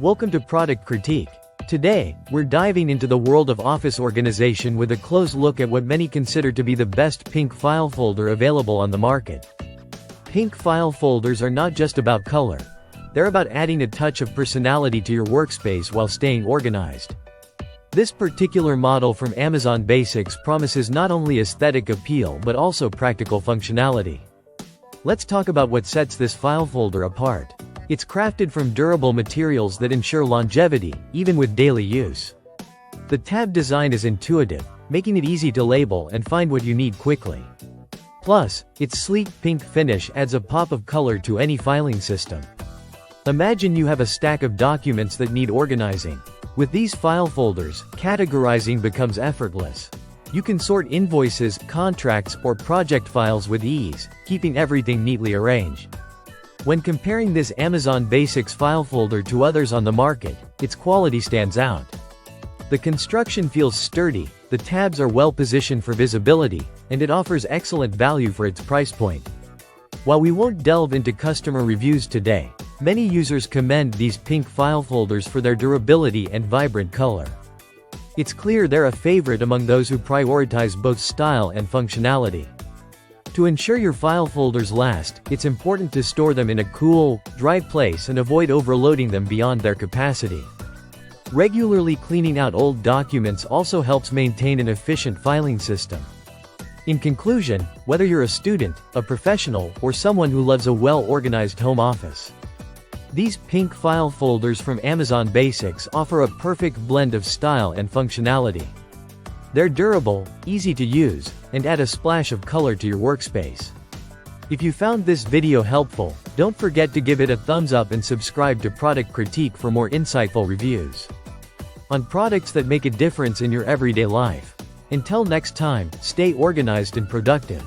Welcome to Product Critique. Today, we're diving into the world of office organization with a close look at what many consider to be the best pink file folder available on the market. Pink file folders are not just about color. They're about adding a touch of personality to your workspace while staying organized. This particular model from Amazon Basics promises not only aesthetic appeal but also practical functionality. Let's talk about what sets this file folder apart. It's crafted from durable materials that ensure longevity, even with daily use. The tab design is intuitive, making it easy to label and find what you need quickly. Plus, its sleek pink finish adds a pop of color to any filing system. Imagine you have a stack of documents that need organizing. With these file folders, categorizing becomes effortless. You can sort invoices, contracts, or project files with ease, keeping everything neatly arranged. When comparing this Amazon Basics file folder to others on the market, its quality stands out. The construction feels sturdy, the tabs are well positioned for visibility, and it offers excellent value for its price point. While we won't delve into customer reviews today, many users commend these pink file folders for their durability and vibrant color. It's clear they're a favorite among those who prioritize both style and functionality. To ensure your file folders last, it's important to store them in a cool, dry place and avoid overloading them beyond their capacity. Regularly cleaning out old documents also helps maintain an efficient filing system. In conclusion, whether you're a student, a professional, or someone who loves a well-organized home office, these pink file folders from Amazon Basics offer a perfect blend of style and functionality. They're durable, easy to use, and add a splash of color to your workspace. If you found this video helpful, don't forget to give it a thumbs up and subscribe to Product Critique for more insightful reviews on products that make a difference in your everyday life. Until next time, stay organized and productive.